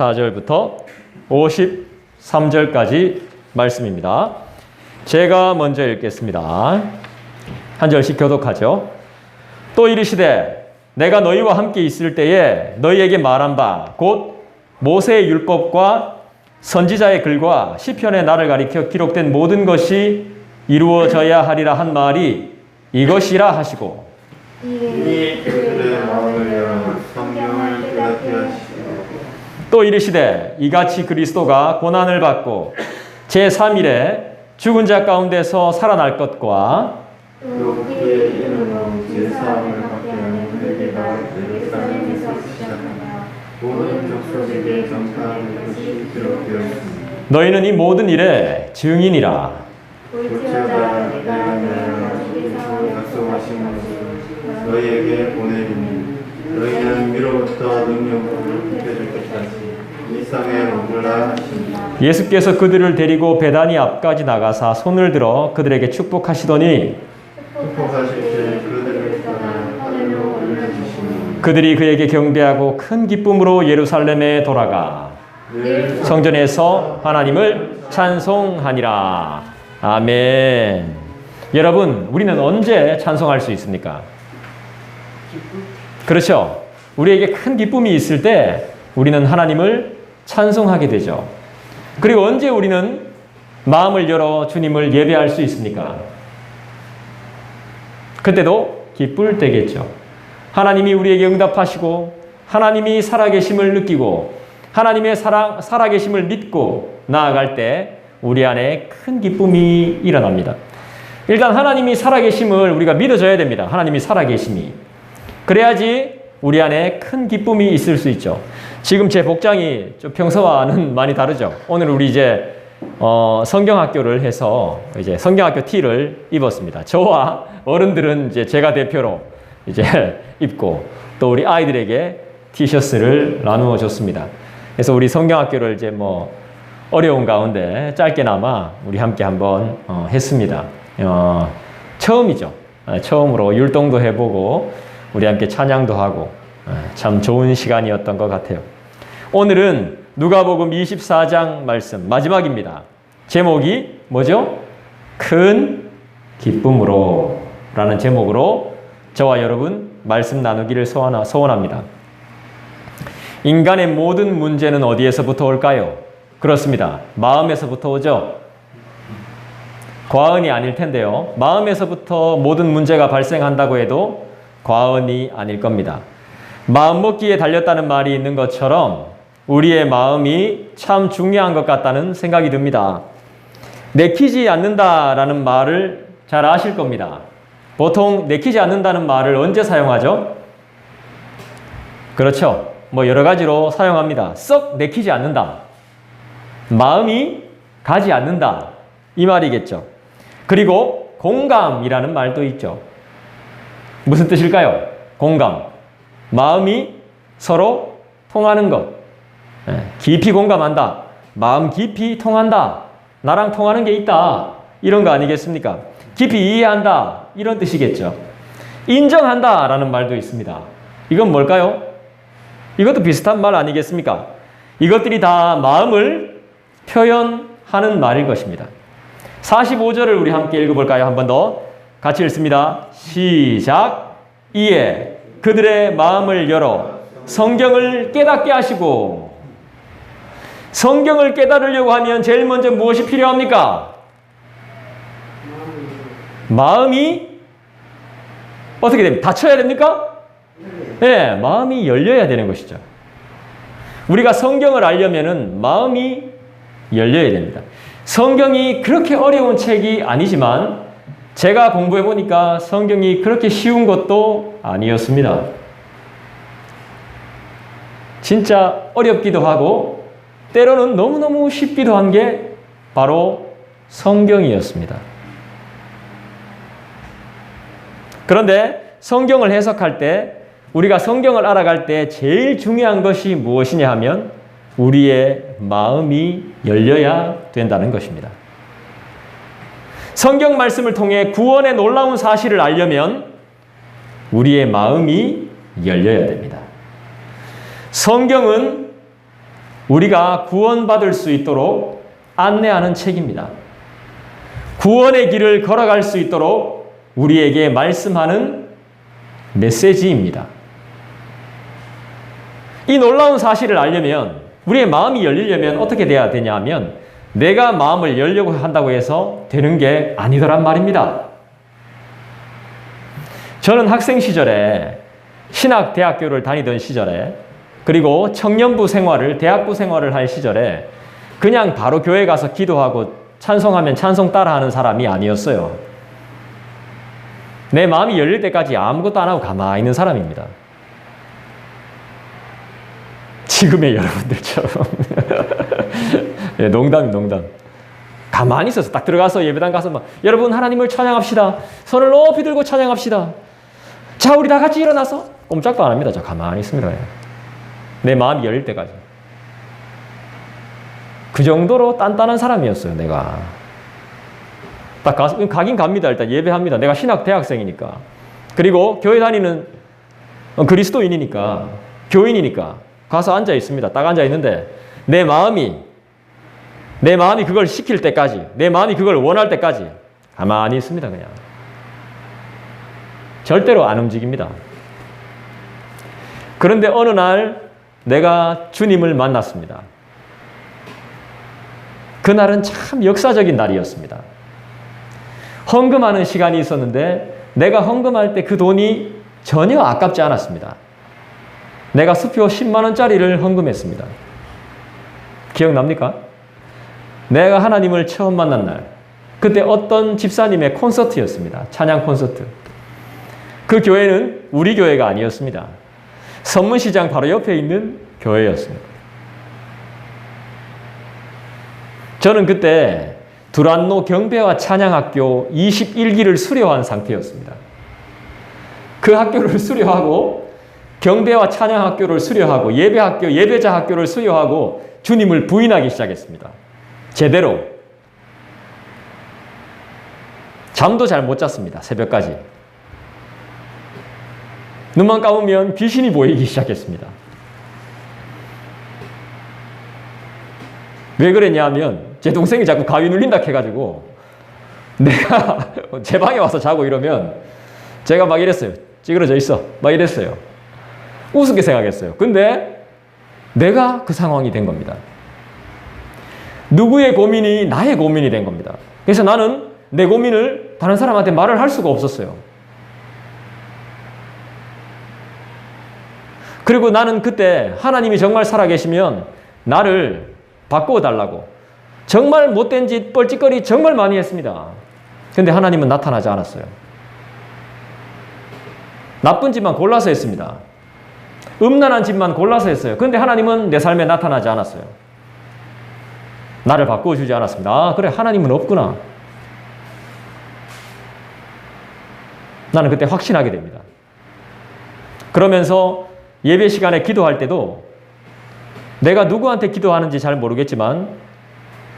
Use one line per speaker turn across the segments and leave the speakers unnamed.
4절부터 53절까지 말씀입니다. 제가 먼저 읽겠습니다. 한 절씩 교독하죠. 또 이르시되 내가 너희와 함께 있을 때에 너희에게 말한 바 곧 모세의 율법과 선지자의 글과 시편의 나를 가리켜 기록된 모든 것이 이루어져야 하리라 한 말이 이것이라 하시고
이에 그들의 마음을 열어 성경을 깨닫게 하시고
또 이르시되 이같이 그리스도가 고난을 받고 제3일에 죽은 자 가운데서 살아날 것과
또 그의 이름으로 제사함을 받게 하는 회개가 예루살렘에서 시작하며 모든 족속에게 전파하는 것이 기록되었습니다.
너희는 이 모든 일에 증인이라.
볼지어다 내가 너희와 주께서 약속하신 것을 너희에게 보내리니 너희는 위로부터 능력으로 붙여질 때까지 이 땅에 머물라 하시니라.
예수께서 그들을 데리고 베다니 앞까지 나가사 손을 들어 그들에게 축복하시더니
축복하실 때 그들을 떠나 하늘로 올려주시니
그들이 그에게 경배하고 큰 기쁨으로 예루살렘에 돌아가
늘
성전에서 하나님을 찬송하니라. 아멘. 여러분, 우리는 언제 찬송할 수 있습니까? 그렇죠. 우리에게 큰 기쁨이 있을 때 우리는 하나님을 찬송하게 되죠. 그리고 언제 우리는 마음을 열어 주님을 예배할 수 있습니까? 그때도 기쁠 때겠죠. 하나님이 우리에게 응답하시고 하나님이 살아계심을 느끼고 하나님의 살아계심을 믿고 나아갈 때 우리 안에 큰 기쁨이 일어납니다. 일단 하나님이 살아계심을 우리가 믿어줘야 됩니다. 하나님이 살아계심이. 그래야지 우리 안에 큰 기쁨이 있을 수 있죠. 지금 제 복장이 좀 평소와는 많이 다르죠. 오늘 우리 이제 성경학교를 해서 이제 성경학교 티를 입었습니다. 저와 어른들은 이제 제가 대표로 이제 입고 또 우리 아이들에게 티셔츠를 나누어 줬습니다. 그래서 우리 성경학교를 이제 뭐 어려운 가운데 짧게나마 우리 함께 한번 했습니다. 처음이죠. 처음으로 율동도 해보고 우리 함께 찬양도 하고 참 좋은 시간이었던 것 같아요. 오늘은 누가복음 24장 말씀 마지막입니다. 제목이 뭐죠? 큰 기쁨으로 라는 제목으로 저와 여러분 말씀 나누기를 소원합니다. 인간의 모든 문제는 어디에서부터 올까요? 그렇습니다. 마음에서부터 오죠. 과언이 아닐 텐데요. 마음에서부터 모든 문제가 발생한다고 해도 과언이 아닐 겁니다. 마음 먹기에 달렸다는 말이 있는 것처럼 우리의 마음이 참 중요한 것 같다는 생각이 듭니다. 내키지 않는다라는 말을 잘 아실 겁니다. 보통 내키지 않는다는 말을 언제 사용하죠? 그렇죠. 뭐 여러 가지로 사용합니다. 썩 내키지 않는다. 마음이 가지 않는다. 이 말이겠죠. 그리고 공감이라는 말도 있죠. 무슨 뜻일까요? 공감. 마음이 서로 통하는 것. 깊이 공감한다. 마음 깊이 통한다. 나랑 통하는 게 있다. 이런 거 아니겠습니까? 깊이 이해한다. 이런 뜻이겠죠. 인정한다 라는 말도 있습니다. 이건 뭘까요? 이것도 비슷한 말 아니겠습니까? 이것들이 다 마음을 표현하는 말일 것입니다. 45절을 우리 함께 읽어볼까요? 한 번 더 같이 읽습니다. 시작. 이에 그들의 마음을 열어 성경을 깨닫게 하시고. 성경을 깨달으려고 하면 제일 먼저 무엇이 필요합니까? 마음이 어떻게 됩니까? 닫혀야 됩니까? 네, 마음이 열려야 되는 것이죠. 우리가 성경을 알려면은 마음이 열려야 됩니다. 성경이 그렇게 어려운 책이 아니지만 제가 공부해 보니까 성경이 그렇게 쉬운 것도 아니었습니다. 진짜 어렵기도 하고 때로는 너무너무 쉽기도 한 게 바로 성경이었습니다. 그런데 성경을 해석할 때 우리가 성경을 알아갈 때 제일 중요한 것이 무엇이냐 하면 우리의 마음이 열려야 된다는 것입니다. 성경 말씀을 통해 구원의 놀라운 사실을 알려면 우리의 마음이 열려야 됩니다. 성경은 우리가 구원받을 수 있도록 안내하는 책입니다. 구원의 길을 걸어갈 수 있도록 우리에게 말씀하는 메시지입니다. 이 놀라운 사실을 알려면, 우리의 마음이 열리려면 어떻게 돼야 되냐 하면, 내가 마음을 열려고 한다고 해서 되는 게 아니더란 말입니다. 저는 학생 시절에, 신학대학교를 다니던 시절에, 그리고 청년부 생활을, 대학부 생활을 할 시절에 그냥 바로 교회 가서 기도하고 찬송하면 찬송 따라하는 사람이 아니었어요. 내 마음이 열릴 때까지 아무것도 안 하고 가만히 있는 사람입니다. 지금의 여러분들처럼. 예, 농담. 가만히 있어서 딱 들어가서 예배당 가서 막, 여러분 하나님을 찬양합시다. 손을 높이 들고 찬양합시다. 자, 우리 다 같이 일어나서. 꼼짝도 안 합니다. 저 가만히 있습니다. 내 마음이 열릴 때까지. 그 정도로 단단한 사람이었어요, 내가. 딱 가긴 갑니다. 일단 예배합니다. 내가 신학 대학생이니까. 그리고 교회 다니는 그리스도인이니까, 교인이니까 가서 앉아 있습니다. 딱 앉아 있는데 내 마음이 그걸 시킬 때까지, 내 마음이 그걸 원할 때까지 가만히 있습니다. 그냥. 절대로 안 움직입니다. 그런데 어느 날 내가 주님을 만났습니다. 그날은 참 역사적인 날이었습니다. 헌금하는 시간이 있었는데 내가 헌금할 때 그 돈이 전혀 아깝지 않았습니다. 내가 수표 10만 원짜리를 헌금했습니다. 기억납니까? 내가 하나님을 처음 만난 날, 그때 어떤 집사님의 콘서트였습니다. 찬양 콘서트. 그 교회는 우리 교회가 아니었습니다. 선문시장 바로 옆에 있는 교회였습니다. 저는 그때 두란노 경배와 찬양학교 21기를 수료한 상태였습니다. 그 학교를 수료하고 경배와 찬양학교를 수료하고 예배학교, 예배자 학교를 수료하고 주님을 부인하기 시작했습니다. 제대로. 잠도 잘 못 잤습니다. 새벽까지. 눈만 감으면 귀신이 보이기 시작했습니다. 왜 그랬냐면 제 동생이 자꾸 가위 눌린다 해가지고 내가 제 방에 와서 자고 이러면 제가 막 이랬어요. 찌그러져 있어. 막 이랬어요. 우습게 생각했어요. 근데 내가 그 상황이 된 겁니다. 누구의 고민이 나의 고민이 된 겁니다. 그래서 나는 내 고민을 다른 사람한테 말을 할 수가 없었어요. 그리고 나는 그때 하나님이 정말 살아계시면 나를 바꾸어달라고 정말 못된 짓, 뻘짓거리 정말 많이 했습니다. 근데 하나님은 나타나지 않았어요. 나쁜 짓만 골라서 했습니다. 음란한 짓만 골라서 했어요. 근데 하나님은 내 삶에 나타나지 않았어요. 나를 바꾸어주지 않았습니다. 아, 그래, 하나님은 없구나. 나는 그때 확신하게 됩니다. 그러면서 예배 시간에 기도할 때도 내가 누구한테 기도하는지 잘 모르겠지만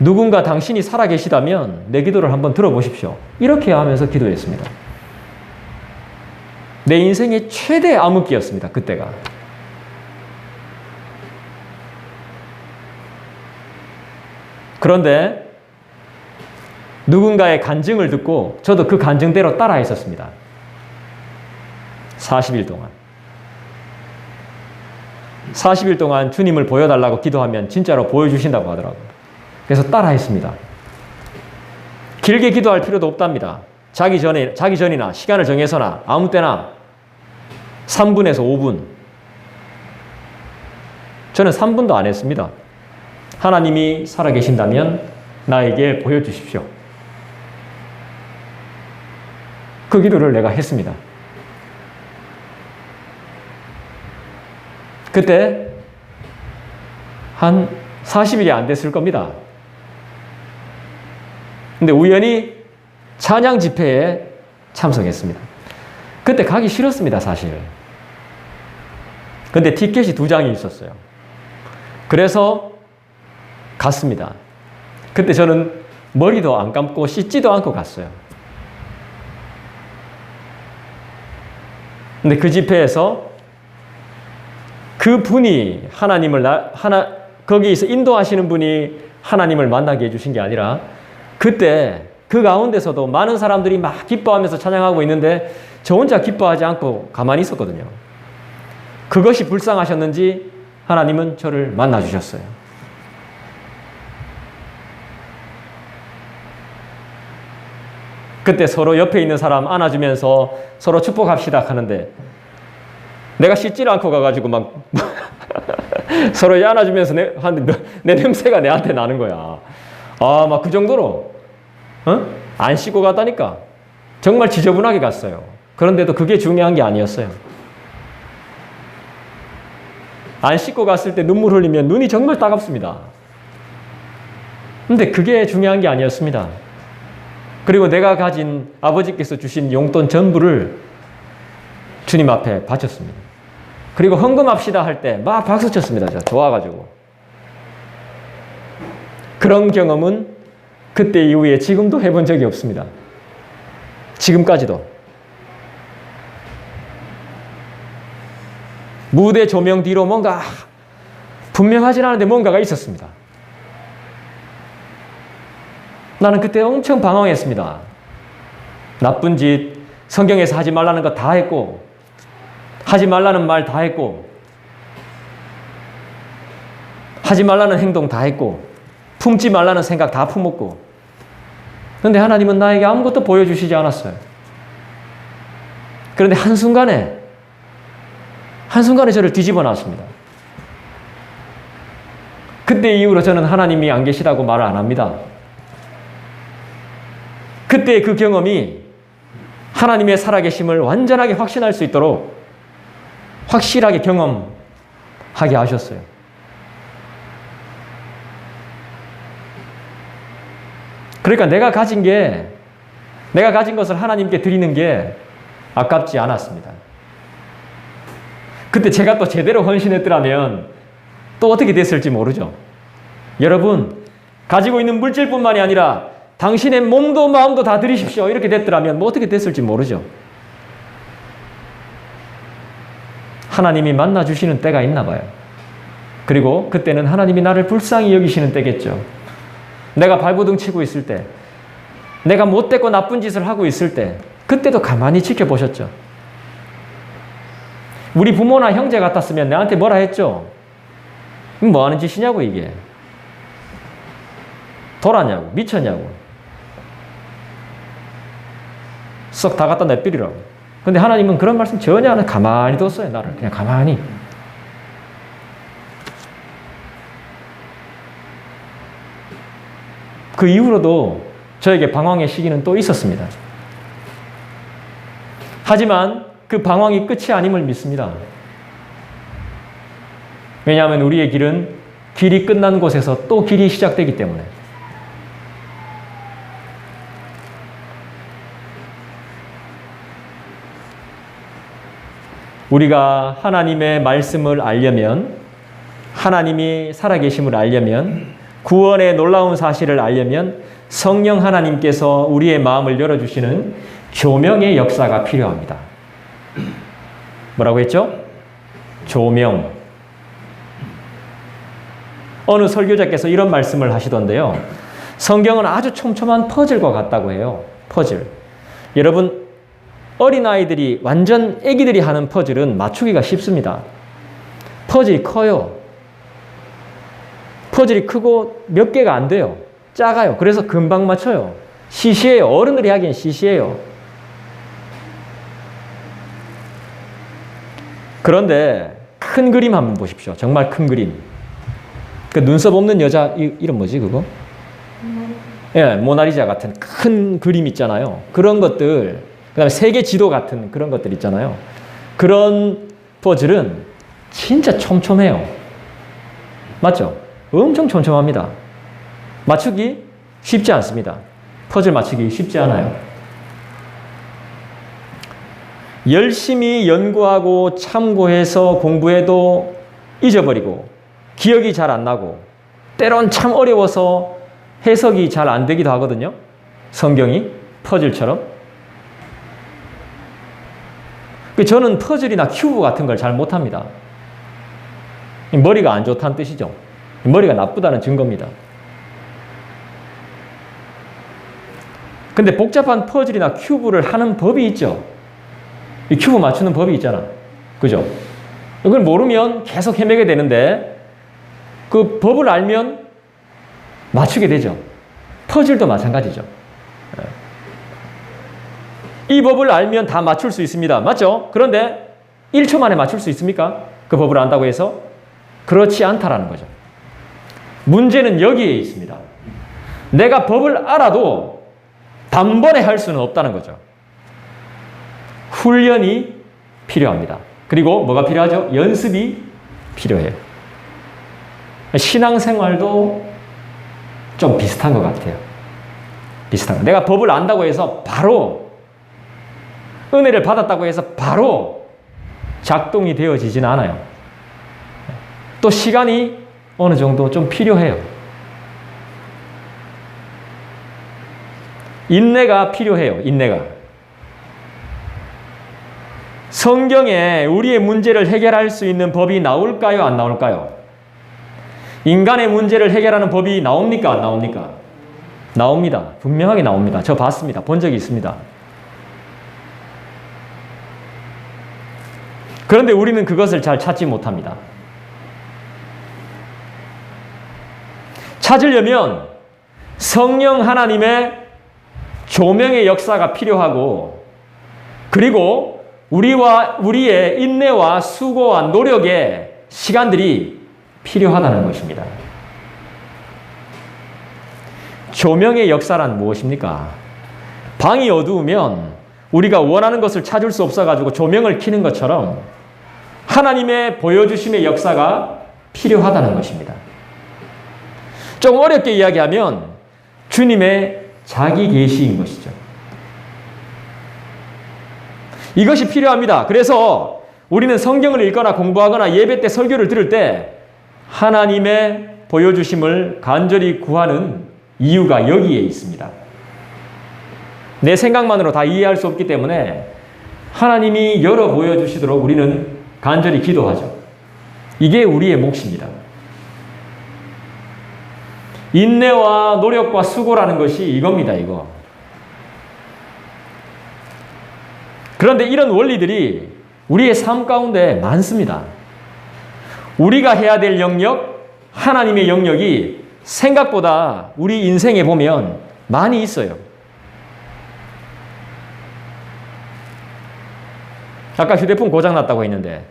누군가 당신이 살아계시다면 내 기도를 한번 들어보십시오. 이렇게 하면서 기도했습니다. 내 인생의 최대 암흑기였습니다. 그때가. 그런데 누군가의 간증을 듣고 저도 그 간증대로 따라 했었습니다. 40일 동안. 40일 동안 주님을 보여달라고 기도하면 진짜로 보여주신다고 하더라고요. 그래서 따라 했습니다. 길게 기도할 필요도 없답니다. 자기 전이나 시간을 정해서나 아무 때나 3분에서 5분. 저는 3분도 안 했습니다. 하나님이 살아계신다면 나에게 보여주십시오. 그 기도를 내가 했습니다. 그때 한 40일이 안 됐을 겁니다. 근데 우연히 찬양 집회에 참석했습니다. 그때 가기 싫었습니다, 사실. 근데 티켓이 2장이 있었어요. 그래서 갔습니다. 그때 저는 머리도 안 감고 씻지도 않고 갔어요. 근데 그 집회에서 그 분이 거기에서 인도하시는 분이 하나님을 만나게 해주신 게 아니라 그때 그 가운데서도 많은 사람들이 막 기뻐하면서 찬양하고 있는데 저 혼자 기뻐하지 않고 가만히 있었거든요. 그것이 불쌍하셨는지 하나님은 저를 만나주셨어요. 그때 서로 옆에 있는 사람 안아주면서 서로 축복합시다 하는데 내가 씻질 않고 가가지고 막 서로 안아주면서 내 냄새가 내한테 나는 거야. 아, 막 그 정도로 안 씻고 갔다니까. 정말 지저분하게 갔어요. 그런데도 그게 중요한 게 아니었어요. 안 씻고 갔을 때 눈물 흘리면 눈이 정말 따갑습니다. 근데 그게 중요한 게 아니었습니다. 그리고 내가 가진 아버지께서 주신 용돈 전부를 주님 앞에 바쳤습니다. 그리고 헌금합시다 할 때 막 박수 쳤습니다. 제가 좋아가지고. 그런 경험은 그때 이후에 지금도 해본 적이 없습니다. 지금까지도. 무대 조명 뒤로 뭔가 분명하진 않은데 뭔가가 있었습니다. 나는 그때 엄청 방황했습니다. 나쁜 짓, 성경에서 하지 말라는 거 다 했고, 하지 말라는 말 다 했고, 하지 말라는 행동 다 했고, 품지 말라는 생각 다 품었고, 그런데 하나님은 나에게 아무것도 보여주시지 않았어요. 그런데 한순간에 저를 뒤집어 놨습니다. 그때 이후로 저는 하나님이 안 계시다고 말을 안 합니다. 그때 그 경험이 하나님의 살아계심을 완전하게 확신할 수 있도록 확실하게 경험하게 하셨어요. 그러니까 내가 가진 것을 하나님께 드리는 게 아깝지 않았습니다. 그때 제가 또 제대로 헌신했더라면 또 어떻게 됐을지 모르죠. 여러분, 가지고 있는 물질뿐만이 아니라 당신의 몸도 마음도 다 드리십시오. 이렇게 됐더라면 뭐 어떻게 됐을지 모르죠. 하나님이 만나주시는 때가 있나 봐요. 그리고 그때는 하나님이 나를 불쌍히 여기시는 때겠죠. 내가 발버둥 치고 있을 때, 내가 못됐고 나쁜 짓을 하고 있을 때, 그때도 가만히 지켜보셨죠. 우리 부모나 형제 같았으면 내한테 뭐라 했죠? 뭐 하는 짓이냐고 이게. 돌았냐고, 미쳤냐고. 썩 다 갖다 내버리라고. 근데 하나님은 그런 말씀 전혀 안 하고 가만히 뒀어요. 나를 그냥 가만히. 그 이후로도 저에게 방황의 시기는 또 있었습니다. 하지만 그 방황이 끝이 아님을 믿습니다. 왜냐하면 우리의 길은 길이 끝난 곳에서 또 길이 시작되기 때문에. 우리가 하나님의 말씀을 알려면, 하나님이 살아계심을 알려면, 구원의 놀라운 사실을 알려면 성령 하나님께서 우리의 마음을 열어주시는 조명의 역사가 필요합니다. 뭐라고 했죠? 조명. 어느 설교자께서 이런 말씀을 하시던데요. 성경은 아주 촘촘한 퍼즐과 같다고 해요. 퍼즐. 여러분, 어린아이들이, 완전 애기들이 하는 퍼즐은 맞추기가 쉽습니다. 퍼즐이 커요. 퍼즐이 크고 몇 개가 안 돼요. 작아요. 그래서 금방 맞춰요. 시시해요. 어른들이 하기엔 시시해요. 그런데 큰 그림 한번 보십시오. 정말 큰 그림. 그 눈썹 없는 여자, 이름 뭐지 그거? 예, 모나리자 같은 큰 그림 있잖아요. 그런 것들, 그 다음에 세계 지도 같은 그런 것들 있잖아요. 그런 퍼즐은 진짜 촘촘해요. 맞죠? 엄청 촘촘합니다. 맞추기 쉽지 않습니다. 퍼즐 맞추기 쉽지 않아요. 열심히 연구하고 참고해서 공부해도 잊어버리고 기억이 잘 안 나고 때론 참 어려워서 해석이 잘 안 되기도 하거든요. 성경이 퍼즐처럼. 저는 퍼즐이나 큐브 같은 걸 잘 못합니다. 머리가 안 좋다는 뜻이죠. 머리가 나쁘다는 증거입니다. 근데 복잡한 퍼즐이나 큐브를 하는 법이 있죠. 이 큐브 맞추는 법이 있잖아. 그죠? 이걸 모르면 계속 헤매게 되는데 그 법을 알면 맞추게 되죠. 퍼즐도 마찬가지죠. 이 법을 알면 다 맞출 수 있습니다. 맞죠? 그런데 1초 만에 맞출 수 있습니까? 그 법을 안다고 해서? 그렇지 않다라는 거죠. 문제는 여기에 있습니다. 내가 법을 알아도 단번에 할 수는 없다는 거죠. 훈련이 필요합니다. 그리고 뭐가 필요하죠? 연습이 필요해요. 신앙생활도 좀 비슷한 것 같아요. 비슷한 거. 내가 법을 안다고 해서 바로 은혜를 받았다고 해서 바로 작동이 되어지진 않아요. 또 시간이 어느 정도 좀 필요해요. 인내가 필요해요. 인내가. 성경에 우리의 문제를 해결할 수 있는 법이 나올까요? 안 나올까요? 인간의 문제를 해결하는 법이 나옵니까? 안 나옵니까? 나옵니다. 분명하게 나옵니다. 저 봤습니다. 본 적이 있습니다. 그런데 우리는 그것을 잘 찾지 못합니다. 찾으려면 성령 하나님의 조명의 역사가 필요하고, 그리고 우리의 인내와 수고와 노력의 시간들이 필요하다는 것입니다. 조명의 역사란 무엇입니까? 방이 어두우면 우리가 원하는 것을 찾을 수 없어가지고 조명을 켜는 것처럼 하나님의 보여주심의 역사가 필요하다는 것입니다. 좀 어렵게 이야기하면 주님의 자기 계시인 것이죠. 이것이 필요합니다. 그래서 우리는 성경을 읽거나 공부하거나 예배 때 설교를 들을 때 하나님의 보여주심을 간절히 구하는 이유가 여기에 있습니다. 내 생각만으로 다 이해할 수 없기 때문에 하나님이 열어 보여주시도록 우리는 간절히 기도하죠. 이게 우리의 몫입니다. 인내와 노력과 수고라는 것이 이겁니다. 이거. 그런데 이런 원리들이 우리의 삶 가운데 많습니다. 우리가 해야 될 영역, 하나님의 영역이 생각보다 우리 인생에 보면 많이 있어요. 아까 휴대폰 고장났다고 했는데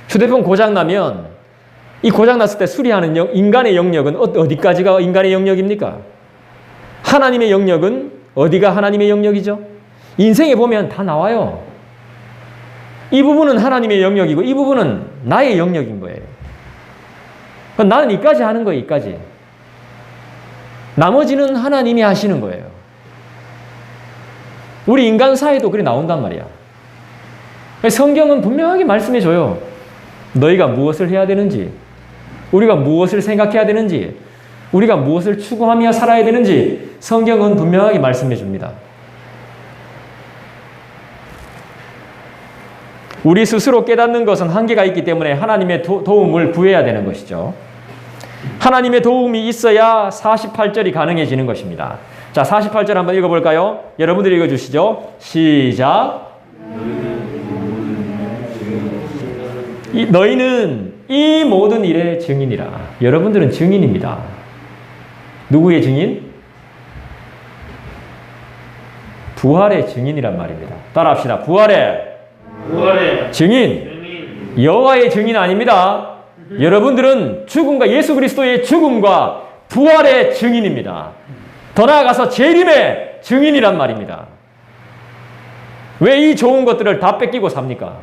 휴대폰 고장나면 이 고장났을 때 수리하는 인간의 영역은 어디까지가 인간의 영역입니까? 하나님의 영역은 어디가 하나님의 영역이죠? 인생에 보면 다 나와요. 이 부분은 하나님의 영역이고 이 부분은 나의 영역인 거예요. 나는 이까지 하는 거예요. 이까지. 나머지는 하나님이 하시는 거예요. 우리 인간 사회도 그래 나온단 말이야. 성경은 분명하게 말씀해줘요. 너희가 무엇을 해야 되는지, 우리가 무엇을 생각해야 되는지, 우리가 무엇을 추구하며 살아야 되는지 성경은 분명하게 말씀해 줍니다. 우리 스스로 깨닫는 것은 한계가 있기 때문에 하나님의 도움을 구해야 되는 것이죠. 하나님의 도움이 있어야 48절이 가능해지는 것입니다. 자, 48절 한번 읽어볼까요? 여러분들이 읽어주시죠. 시작. 너희는 이 모든 일의 증인이라. 여러분들은 증인입니다. 누구의 증인? 부활의 증인이란 말입니다. 따라합시다. 부활의 증인. 여호와의 증인 아닙니다. 여러분들은 죽음과 예수 그리스도의 죽음과 부활의 증인입니다. 더 나아가서 재림의 증인이란 말입니다. 왜 이 좋은 것들을 다 뺏기고 삽니까?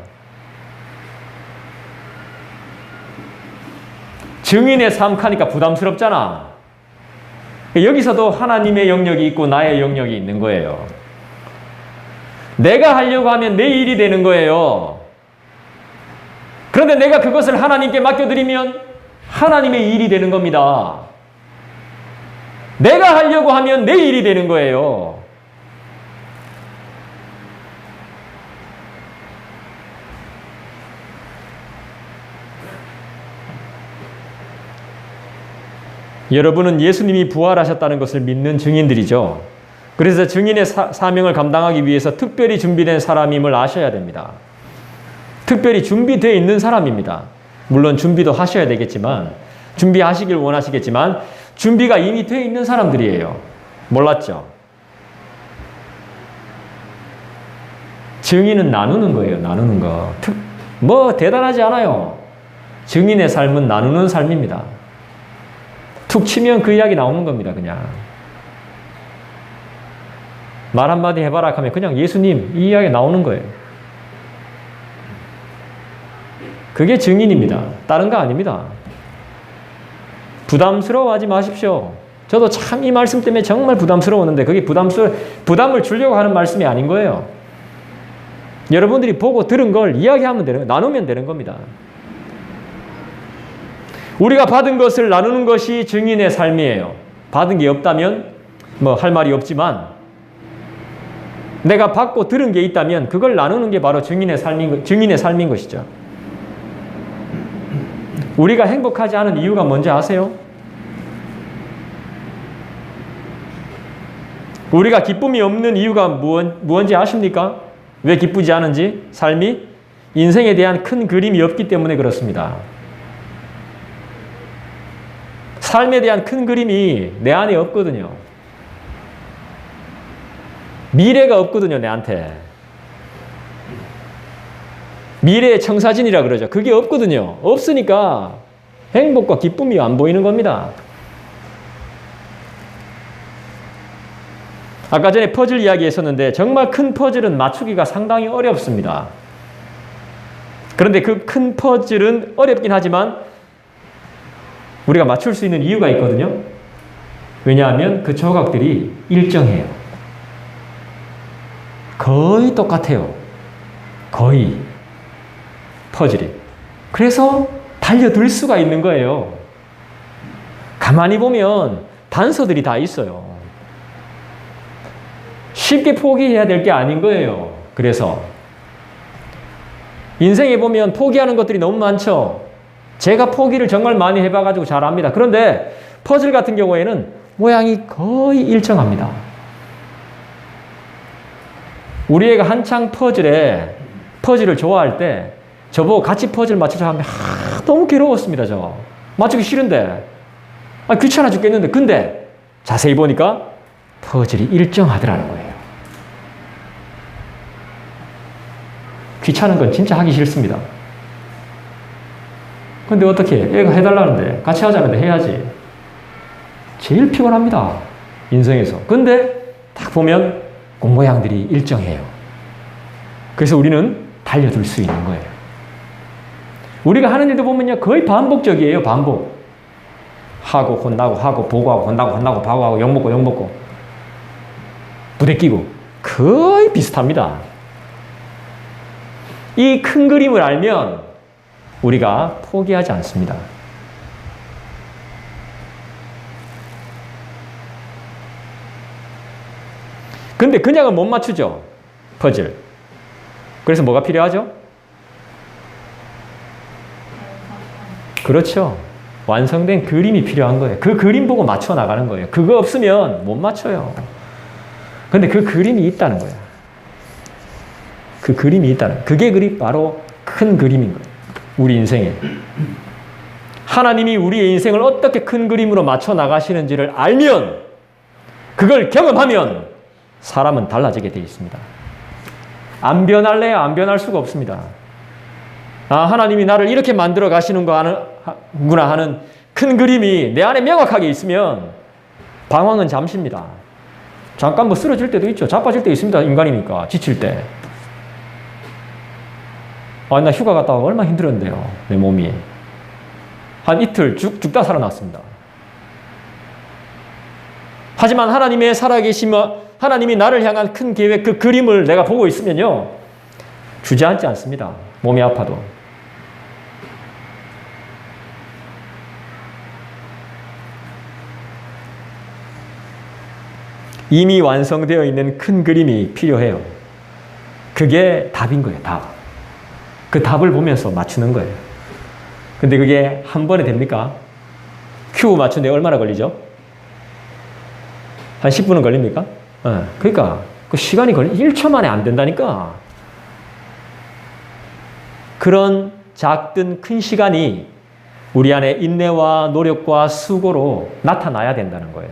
증인의 삶 하니까 부담스럽잖아. 여기서도 하나님의 영역이 있고 나의 영역이 있는 거예요. 내가 하려고 하면 내 일이 되는 거예요. 그런데 내가 그것을 하나님께 맡겨드리면 하나님의 일이 되는 겁니다. 내가 하려고 하면 내 일이 되는 거예요. 여러분은 예수님이 부활하셨다는 것을 믿는 증인들이죠. 그래서 증인의 사명을 감당하기 위해서 특별히 준비된 사람임을 아셔야 됩니다. 특별히 준비되어 있는 사람입니다. 물론 준비도 하셔야 되겠지만, 준비하시길 원하시겠지만 준비가 이미 되어 있는 사람들이에요. 몰랐죠? 증인은 나누는 거예요. 나누는 거. 뭐 대단하지 않아요. 증인의 삶은 나누는 삶입니다. 툭 치면 그 이야기 나오는 겁니다. 그냥 말 한마디 해봐라 하면 그냥 예수님 이 이야기 나오는 거예요. 그게 증인입니다. 다른 거 아닙니다. 부담스러워하지 마십시오. 저도 참 이 말씀 때문에 정말 부담스러웠는데 그게 부담을 주려고 하는 말씀이 아닌 거예요. 여러분들이 보고 들은 걸 이야기하면 되는 거예요. 나누면 되는 겁니다. 우리가 받은 것을 나누는 것이 증인의 삶이에요. 받은 게 없다면 뭐 할 말이 없지만 내가 받고 들은 게 있다면 그걸 나누는 게 바로 증인의 삶인 것이죠. 우리가 행복하지 않은 이유가 뭔지 아세요? 우리가 기쁨이 없는 이유가 무엇인지 아십니까? 왜 기쁘지 않은지? 삶이 인생에 대한 큰 그림이 없기 때문에 그렇습니다. 삶에 대한 큰 그림이 내 안에 없거든요. 미래가 없거든요, 내한테. 미래의 청사진이라 그러죠. 그게 없거든요. 없으니까 행복과 기쁨이 안 보이는 겁니다. 아까 전에 퍼즐 이야기 했었는데 정말 큰 퍼즐은 맞추기가 상당히 어렵습니다. 그런데 그 큰 퍼즐은 어렵긴 하지만 우리가 맞출 수 있는 이유가 있거든요. 왜냐하면 그 조각들이 일정해요. 거의 똑같아요. 거의. 퍼즐이. 그래서 달려들 수가 있는 거예요. 가만히 보면 단서들이 다 있어요. 쉽게 포기해야 될 게 아닌 거예요. 그래서 인생에 보면 포기하는 것들이 너무 많죠. 제가 포기를 정말 많이 해봐가지고 잘 압니다. 그런데 퍼즐 같은 경우에는 모양이 거의 일정합니다. 우리 애가 한창 퍼즐을 좋아할 때 저보고 같이 퍼즐 맞추자 하면 너무 괴로웠습니다. 저 맞추기 싫은데 귀찮아 죽겠는데 근데 자세히 보니까 퍼즐이 일정하더라는 거예요. 귀찮은 건 진짜 하기 싫습니다. 근데 어떻게 애가 해달라는데 같이 하자는데 해야지. 제일 피곤합니다. 인생에서. 근데 딱 보면 그 모양들이 일정해요. 그래서 우리는 달려들 수 있는 거예요. 우리가 하는 일도 보면요 거의 반복적이에요. 반복. 하고 혼나고 하고 보고하고 혼나고 바고하고 욕먹고 부대끼고 거의 비슷합니다. 이 큰 그림을 알면 우리가 포기하지 않습니다. 근데 그냥은 못 맞추죠. 퍼즐. 그래서 뭐가 필요하죠? 그렇죠. 완성된 그림이 필요한 거예요. 그 그림 보고 맞춰 나가는 거예요. 그거 없으면 못 맞춰요. 근데 그 그림이 있다는 거예요. 그 그림이 있다는 거예요. 그게 바로 큰 그림인 거예요. 우리 인생에. 하나님이 우리의 인생을 어떻게 큰 그림으로 맞춰 나가시는지를 알면 그걸 경험하면 사람은 달라지게 되어 있습니다. 안 변할래야 안 변할 수가 없습니다. 하나님이 나를 이렇게 만들어 가시는구나 하는 큰 그림이 내 안에 명확하게 있으면 방황은 잠시입니다. 잠깐 뭐 쓰러질 때도 있죠. 자빠질 때 있습니다. 인간이니까. 지칠 때. 나 휴가 갔다 와서 얼마나 힘들었는데요. 내 몸이. 한 이틀 죽다 살아났습니다. 하지만 하나님의 살아계심, 하나님이 나를 향한 큰 계획, 그 그림을 내가 보고 있으면요. 주저앉지 않습니다. 몸이 아파도. 이미 완성되어 있는 큰 그림이 필요해요. 그게 답인 거예요. 답. 그 답을 보면서 맞추는 거예요. 근데 그게 한 번에 됩니까? 큐브 맞추는데 얼마나 걸리죠? 한 10분은 걸립니까? 그러니까 그 시간이 1초 만에 안 된다니까. 그런 작든 큰 시간이 우리 안에 인내와 노력과 수고로 나타나야 된다는 거예요.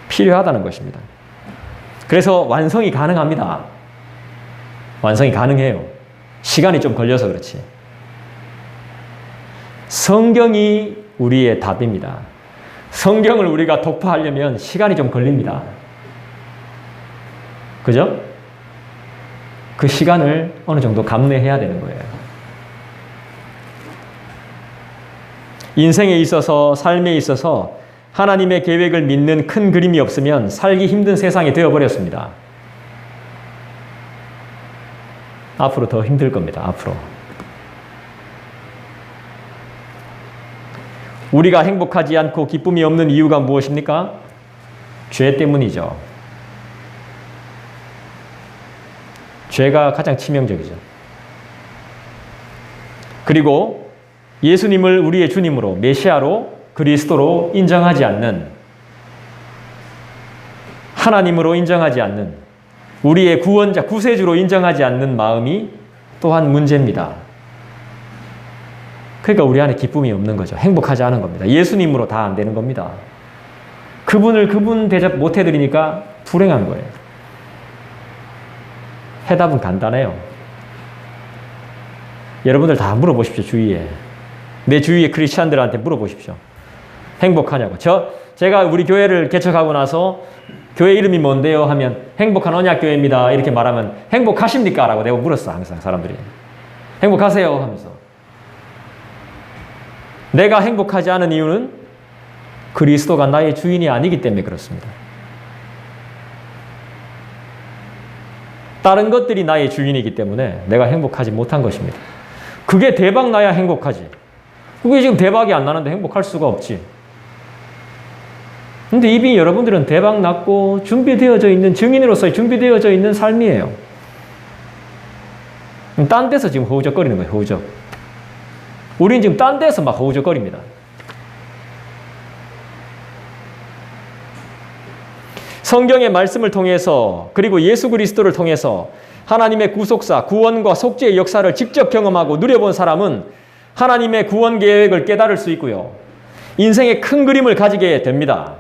필요하다는 것입니다. 그래서 완성이 가능합니다. 완성이 가능해요. 시간이 좀 걸려서 그렇지. 성경이 우리의 답입니다. 성경을 우리가 독파하려면 시간이 좀 걸립니다. 그죠? 그 시간을 어느 정도 감내해야 되는 거예요. 인생에 있어서, 삶에 있어서 하나님의 계획을 믿는 큰 그림이 없으면 살기 힘든 세상이 되어버렸습니다. 앞으로 더 힘들 겁니다. 앞으로. 우리가 행복하지 않고 기쁨이 없는 이유가 무엇입니까? 죄 때문이죠. 죄가 가장 치명적이죠. 그리고 예수님을 우리의 주님으로, 메시아로, 그리스도로 인정하지 않는, 하나님으로 인정하지 않는, 우리의 구원자, 구세주로 인정하지 않는 마음이 또한 문제입니다. 그러니까 우리 안에 기쁨이 없는 거죠. 행복하지 않은 겁니다. 예수님으로 다 안 되는 겁니다. 그분 대접 못 해드리니까 불행한 거예요. 해답은 간단해요. 여러분들 다 물어보십시오. 주위에. 내 주위의 크리스찬들한테 물어보십시오. 행복하냐고. 제가 우리 교회를 개척하고 나서 교회 이름이 뭔데요? 하면 행복한 언약교회입니다. 이렇게 말하면 행복하십니까? 라고 내가 물었어. 항상 사람들이. 행복하세요? 하면서. 내가 행복하지 않은 이유는 그리스도가 나의 주인이 아니기 때문에 그렇습니다. 다른 것들이 나의 주인이기 때문에 내가 행복하지 못한 것입니다. 그게 대박 나야 행복하지. 그게 지금 대박이 안 나는데 행복할 수가 없지. 근데 이미 여러분들은 대박 났고 준비되어져 있는, 증인으로서의 준비되어져 있는 삶이에요. 딴 데서 지금 허우적거리는 거예요. 허우적. 우리는 지금 딴 데서 막 허우적거립니다. 성경의 말씀을 통해서, 그리고 예수 그리스도를 통해서 하나님의 구속사, 구원과 속죄의 역사를 직접 경험하고 누려본 사람은 하나님의 구원 계획을 깨달을 수 있고요. 인생의 큰 그림을 가지게 됩니다.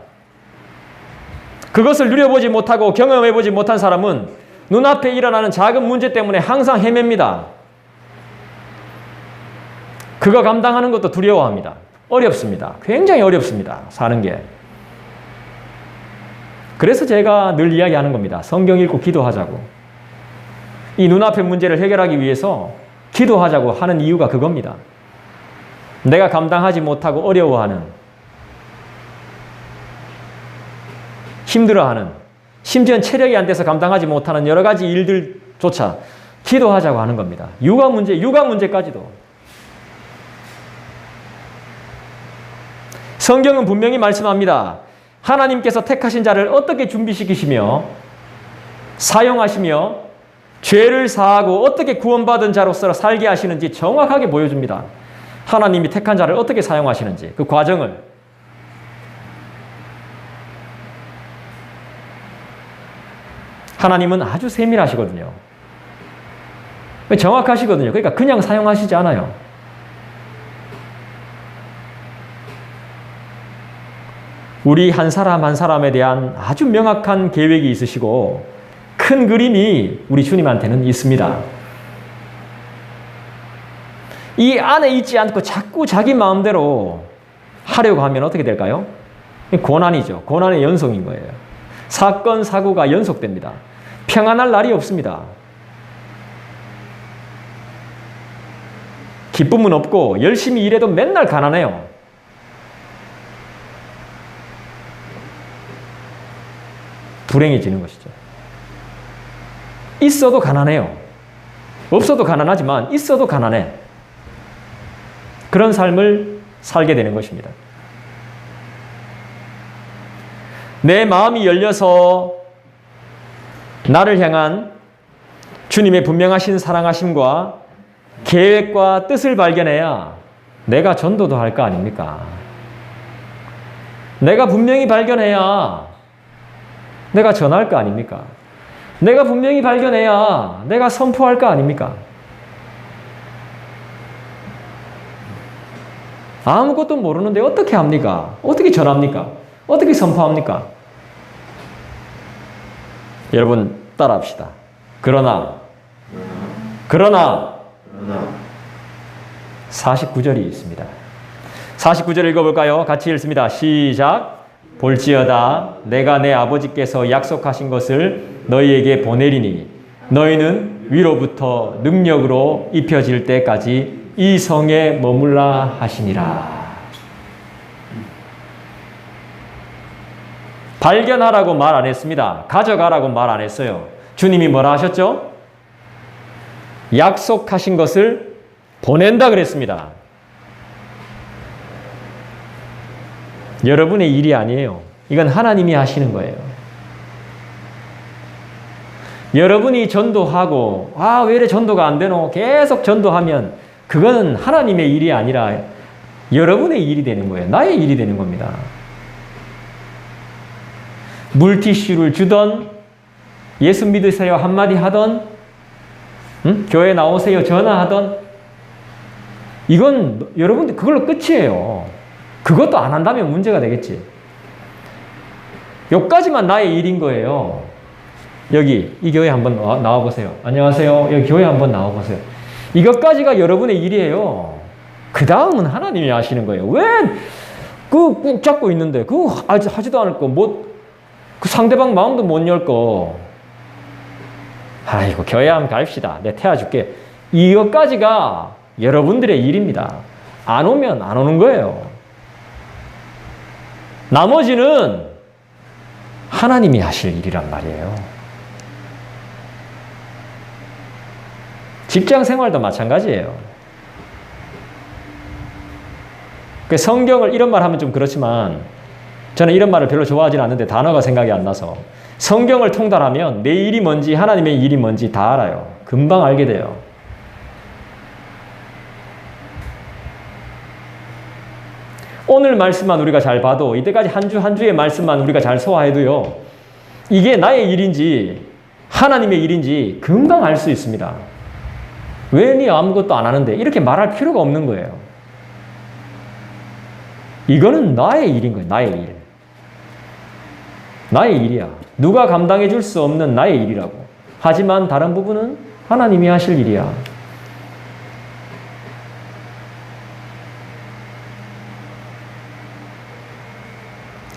그것을 누려보지 못하고 경험해보지 못한 사람은 눈앞에 일어나는 작은 문제 때문에 항상 헤맵니다. 그거 감당하는 것도 두려워합니다. 어렵습니다. 굉장히 어렵습니다. 사는 게. 그래서 제가 늘 이야기하는 겁니다. 성경 읽고 기도하자고. 이 눈앞의 문제를 해결하기 위해서 기도하자고 하는 이유가 그겁니다. 내가 감당하지 못하고 어려워하는, 힘들어하는, 심지어는 체력이 안 돼서 감당하지 못하는 여러 가지 일들조차 기도하자고 하는 겁니다. 육아 문제까지도. 성경은 분명히 말씀합니다. 하나님께서 택하신 자를 어떻게 준비시키시며 사용하시며 죄를 사하고 어떻게 구원받은 자로서 살게 하시는지 정확하게 보여줍니다. 하나님이 택한 자를 어떻게 사용하시는지 그 과정을. 하나님은 아주 세밀하시거든요. 정확하시거든요. 그러니까 그냥 사용하시지 않아요. 우리 한 사람 한 사람에 대한 아주 명확한 계획이 있으시고 큰 그림이 우리 주님한테는 있습니다. 이 안에 있지 않고 자꾸 자기 마음대로 하려고 하면 어떻게 될까요? 고난이죠. 고난의 연속인 거예요. 사건, 사고가 연속됩니다. 평안할 날이 없습니다. 기쁨은 없고 열심히 일해도 맨날 가난해요. 불행해지는 것이죠. 있어도 가난해요. 없어도 가난하지만 있어도 가난해. 그런 삶을 살게 되는 것입니다. 내 마음이 열려서 나를 향한 주님의 분명하신 사랑하심과 계획과 뜻을 발견해야 내가 전도도 할 거 아닙니까? 내가 분명히 발견해야 내가 전할 거 아닙니까? 내가 분명히 발견해야 내가 선포할 거 아닙니까? 아무것도 모르는데 어떻게 합니까? 어떻게 전합니까? 어떻게 선포합니까? 여러분 따라합시다. 그러나 49절이 있습니다. 49절 읽어볼까요? 같이 읽습니다. 시작. 볼지어다 내가 내 아버지께서 약속하신 것을 너희에게 보내리니 너희는 위로부터 능력으로 입혀질 때까지 이 성에 머물라 하시니라. 발견하라고 말 안 했습니다. 가져가라고 말 안 했어요. 주님이 뭐라 하셨죠? 약속하신 것을 보낸다 그랬습니다. 여러분의 일이 아니에요. 이건 하나님이 하시는 거예요. 여러분이 전도하고 왜 이래 전도가 안 되노? 계속 전도하면 그거는 하나님의 일이 아니라 여러분의 일이 되는 거예요. 나의 일이 되는 겁니다. 물티슈를 주던 예수 믿으세요 한마디 하던 교회 나오세요 전화하던 이건 여러분들 그걸로 끝이에요. 그것도 안 한다면 문제가 되겠지. 여기까지만 나의 일인 거예요. 여기 이 교회 한번 나와보세요. 안녕하세요. 여기 교회 한번 나와보세요. 이것까지가 여러분의 일이에요. 그 다음은 하나님이 하시는 거예요. 왜 그 꾹 잡고 있는데 그거 하지도 않을 거 그 상대방 마음도 못 열 거. 아이고 교회 한번 가입시다. 내가 태워줄게. 이것까지가 여러분들의 일입니다. 안 오면 안 오는 거예요. 나머지는 하나님이 하실 일이란 말이에요. 직장 생활도 마찬가지예요. 성경을 이런 말 하면 좀 그렇지만 저는 이런 말을 별로 좋아하진 않는데 단어가 생각이 안 나서 성경을 통달하면 내 일이 뭔지 하나님의 일이 뭔지 다 알아요. 금방 알게 돼요. 오늘 말씀만 우리가 잘 봐도 이때까지 한 주 한 주의 말씀만 우리가 잘 소화해도요. 이게 나의 일인지 하나님의 일인지 금방 알 수 있습니다. 왜 니 아무것도 안 하는데 이렇게 말할 필요가 없는 거예요. 이거는 나의 일인 거예요. 나의 일. 나의 일이야. 누가 감당해 줄 수 없는 나의 일이라고. 하지만 다른 부분은 하나님이 하실 일이야.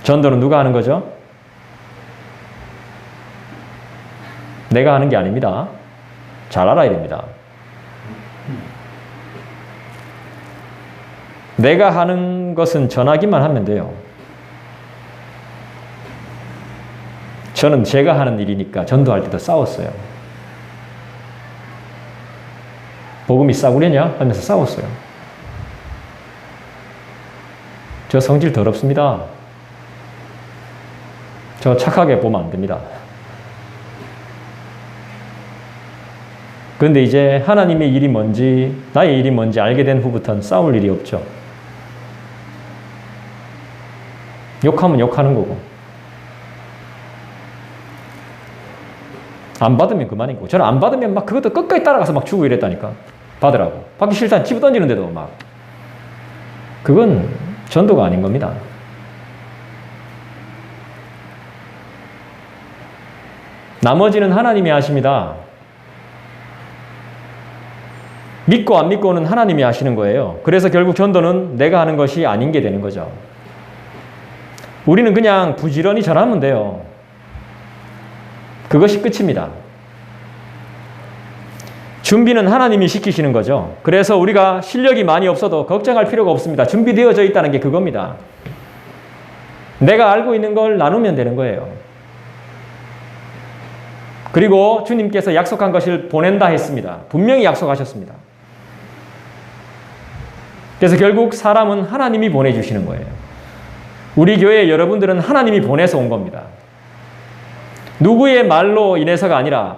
전도는 누가 하는 거죠? 내가 하는 게 아닙니다. 잘 알아야 됩니다. 내가 하는 것은 전하기만 하면 돼요. 저는 제가 하는 일이니까 전도할 때도 싸웠어요. 복음이 싸구려냐? 하면서 싸웠어요. 저 성질 더럽습니다. 저 착하게 보면 안 됩니다. 그런데 이제 하나님의 일이 뭔지 나의 일이 뭔지 알게 된 후부터는 싸울 일이 없죠. 욕하면 욕하는 거고 안 받으면 그만이고 저는 안 받으면 막 그것도 끝까지 따라가서 막 주고 이랬다니까. 받으라고. 받기 싫다 집어 던지는데도 막. 그건 전도가 아닌 겁니다. 나머지는 하나님이 하십니다. 믿고 안 믿고는 하나님이 하시는 거예요. 그래서 결국 전도는 내가 하는 것이 아닌 게 되는 거죠. 우리는 그냥 부지런히 전하면 돼요. 그것이 끝입니다. 준비는 하나님이 시키시는 거죠. 그래서 우리가 실력이 많이 없어도 걱정할 필요가 없습니다. 준비되어져 있다는 게 그겁니다. 내가 알고 있는 걸 나누면 되는 거예요. 그리고 주님께서 약속한 것을 보낸다 했습니다. 분명히 약속하셨습니다. 그래서 결국 사람은 하나님이 보내주시는 거예요. 우리 교회 여러분들은 하나님이 보내서 온 겁니다. 누구의 말로 인해서가 아니라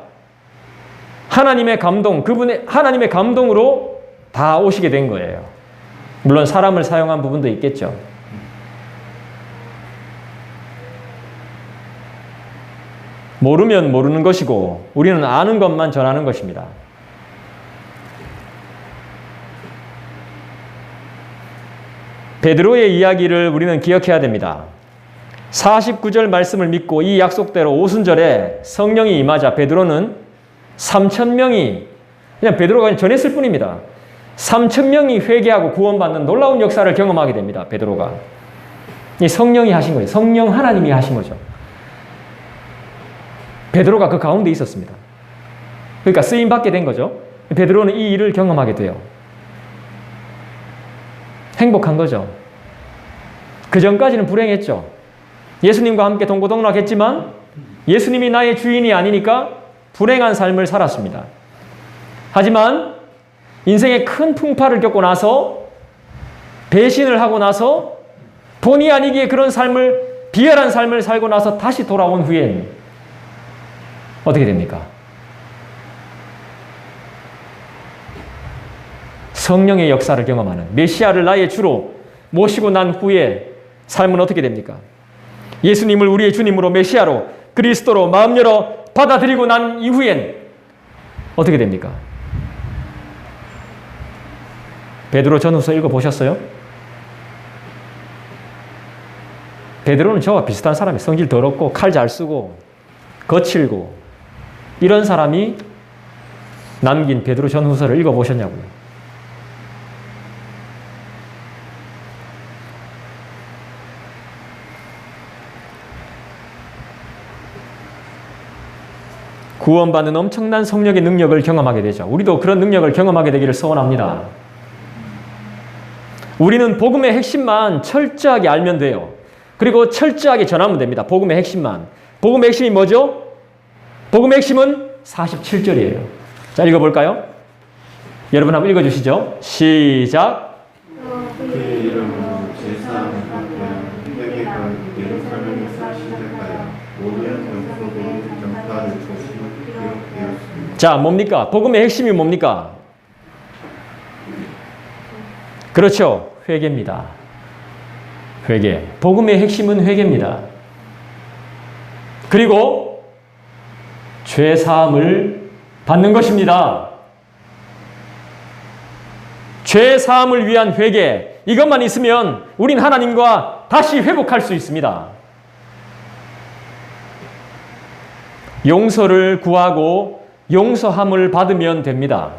하나님의 감동, 그분의 하나님의 감동으로 다 오시게 된 거예요. 물론 사람을 사용한 부분도 있겠죠. 모르면 모르는 것이고 우리는 아는 것만 전하는 것입니다. 베드로의 이야기를 우리는 기억해야 됩니다. 49절 말씀을 믿고 이 약속대로 오순절에 성령이 임하자 베드로는 3,000명이 그냥 베드로가 전했을 뿐입니다. 3,000명이 회개하고 구원받는 놀라운 역사를 경험하게 됩니다. 베드로가. 이 성령이 하신 거예요. 성령 하나님이 하신 거죠. 베드로가 그 가운데 있었습니다. 그러니까 쓰임받게 된 거죠. 베드로는 이 일을 경험하게 돼요. 행복한 거죠. 그 전까지는 불행했죠. 예수님과 함께 동고동락했지만 예수님이 나의 주인이 아니니까 불행한 삶을 살았습니다. 하지만 인생의 큰 풍파를 겪고 나서 배신을 하고 나서 본의 아니기에 그런 삶을 비열한 삶을 살고 나서 다시 돌아온 후엔 어떻게 됩니까? 성령의 역사를 경험하는 메시아를 나의 주로 모시고 난 후에 삶은 어떻게 됩니까? 예수님을 우리의 주님으로 메시아로 그리스도로 마음 열어 받아들이고 난 이후엔 어떻게 됩니까? 베드로 전후서 읽어보셨어요? 베드로는 저와 비슷한 사람이 성질 더럽고 칼 잘 쓰고 거칠고 이런 사람이 남긴 베드로 전후서를 읽어보셨냐고요. 구원받는 엄청난 성령의 능력을 경험하게 되죠. 우리도 그런 능력을 경험하게 되기를 소원합니다. 우리는 복음의 핵심만 철저하게 알면 돼요. 그리고 철저하게 전하면 됩니다. 복음의 핵심만. 복음의 핵심이 뭐죠? 복음의 핵심은 47절이에요. 자, 읽어볼까요? 여러분 한번 읽어주시죠. 시작.
그의 이름으로 제사함을 받고 회개가 예루살렘에서 시작하여 모든 영토도 전파를 조시 기록되었습니다.
자, 뭡니까? 복음의 핵심이 뭡니까? 그렇죠. 회개입니다. 회개. 복음의 핵심은 회개입니다. 그리고 죄 사함을 받는 것입니다. 죄 사함을 위한 회개. 이것만 있으면 우린 하나님과 다시 회복할 수 있습니다. 용서를 구하고 용서함을 받으면 됩니다.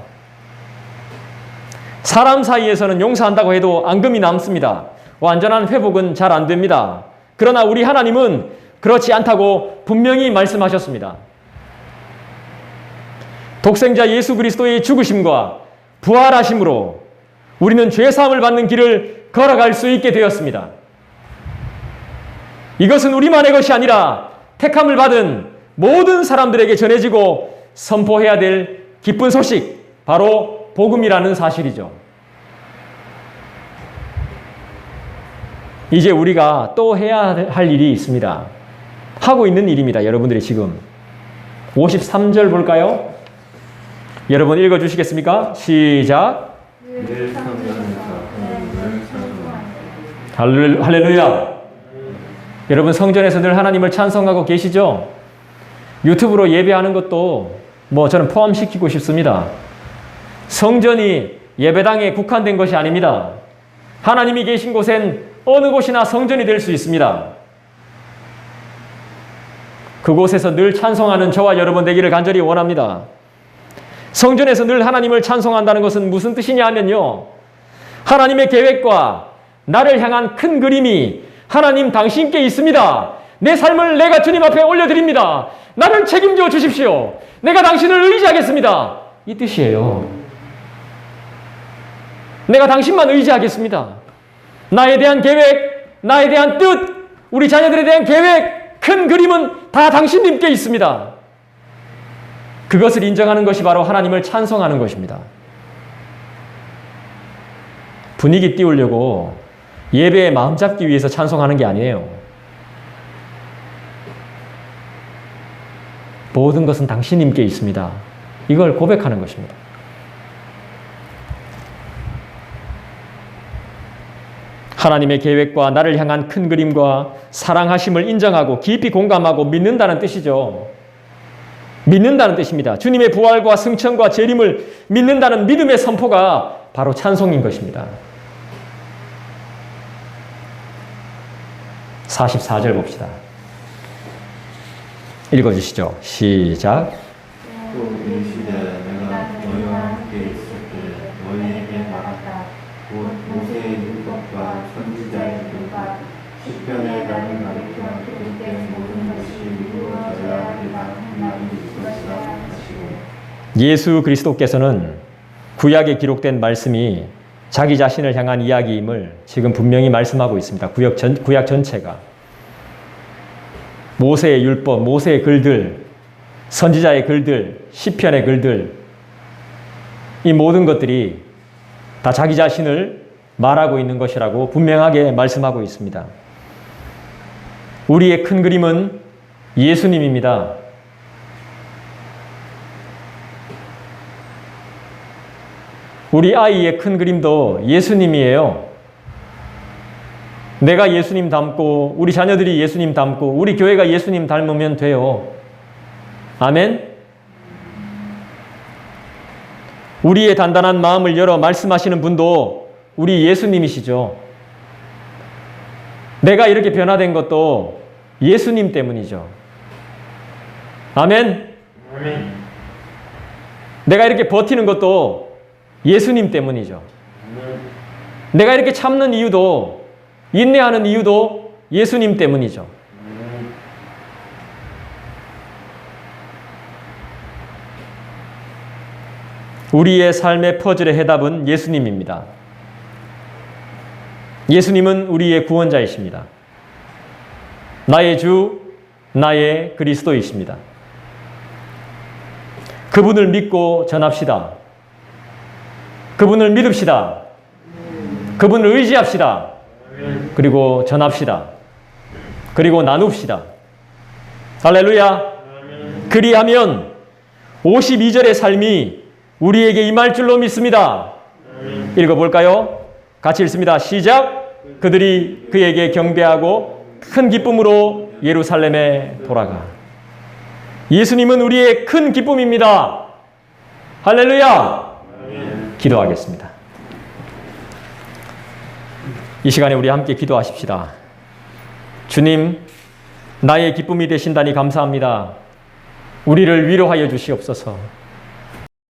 사람 사이에서는 용서한다고 해도 앙금이 남습니다. 완전한 회복은 잘 안 됩니다. 그러나 우리 하나님은 그렇지 않다고 분명히 말씀하셨습니다. 독생자 예수 그리스도의 죽으심과 부활하심으로 우리는 죄사함을 받는 길을 걸어갈 수 있게 되었습니다. 이것은 우리만의 것이 아니라 택함을 받은 모든 사람들에게 전해지고 선포해야 될 기쁜 소식, 바로 복음이라는 사실이죠. 이제 우리가 또 해야 할 일이 있습니다. 하고 있는 일입니다. 여러분들이 지금 53절 볼까요? 여러분 읽어주시겠습니까? 시작. 할렐루야. 여러분 성전에서 늘 하나님을 찬송하고 계시죠? 유튜브로 예배하는 것도 저는 포함시키고 싶습니다. 성전이 예배당에 국한된 것이 아닙니다. 하나님이 계신 곳엔 어느 곳이나 성전이 될 수 있습니다. 그곳에서 늘 찬송하는 저와 여러분 되기를 간절히 원합니다. 성전에서 늘 하나님을 찬송한다는 것은 무슨 뜻이냐 하면요, 하나님의 계획과 나를 향한 큰 그림이 하나님 당신께 있습니다. 내 삶을 내가 주님 앞에 올려드립니다. 나를 책임져 주십시오. 내가 당신을 의지하겠습니다. 이 뜻이에요. 내가 당신만 의지하겠습니다. 나에 대한 계획, 나에 대한 뜻, 우리 자녀들에 대한 계획, 큰 그림은 다 당신님께 있습니다. 그것을 인정하는 것이 바로 하나님을 찬송하는 것입니다. 분위기 띄우려고 예배에 마음 잡기 위해서 찬송하는 게 아니에요. 모든 것은 당신님께 있습니다. 이걸 고백하는 것입니다. 하나님의 계획과 나를 향한 큰 그림과 사랑하심을 인정하고 깊이 공감하고 믿는다는 뜻이죠. 믿는다는 뜻입니다. 주님의 부활과 승천과 재림을 믿는다는 믿음의 선포가 바로 찬송인 것입니다. 44절 봅시다. 읽어주시죠. 시작.
또 이르시되 내가 너희와 함께 있을 때 너희에게 말한다. 곧 모세의 율법과 선지자의 율법 시편에 나를 가르쳐 기록된 모든 것이 이루어져야 하리라 하나님 이것이라 하시고.
예수 그리스도께서는 구약에 기록된 말씀이 자기 자신을 향한 이야기임을 지금 분명히 말씀하고 있습니다. 구약 전체가. 모세의 율법, 모세의 글들, 선지자의 글들, 시편의 글들, 이 모든 것들이 다 자기 자신을 말하고 있는 것이라고 분명하게 말씀하고 있습니다. 우리의 큰 그림은 예수님입니다. 우리 아이의 큰 그림도 예수님이에요. 내가 예수님 닮고 우리 자녀들이 예수님 닮고 우리 교회가 예수님 닮으면 돼요. 아멘. 우리의 단단한 마음을 열어 말씀하시는 분도 우리 예수님이시죠. 내가 이렇게 변화된 것도 예수님 때문이죠. 아멘. 내가 이렇게 버티는 것도 예수님 때문이죠. 내가 이렇게 참는 이유도, 인내하는 이유도 예수님 때문이죠. 우리의 삶의 퍼즐의 해답은 예수님입니다. 예수님은 우리의 구원자이십니다. 나의 주, 나의 그리스도이십니다. 그분을 믿고 전합시다. 그분을 믿읍시다. 그분을 의지합시다. 그리고 전합시다. 그리고 나눕시다. 할렐루야. 그리하면 52절의 삶이 우리에게 임할 줄로 믿습니다. 읽어볼까요? 같이 읽습니다. 시작. 그들이 그에게 경배하고 큰 기쁨으로 예루살렘에 돌아가. 예수님은 우리의 큰 기쁨입니다. 할렐루야. 기도하겠습니다. 이 시간에 우리 함께 기도하십시다. 주님, 나의 기쁨이 되신다니 감사합니다. 우리를 위로하여 주시옵소서.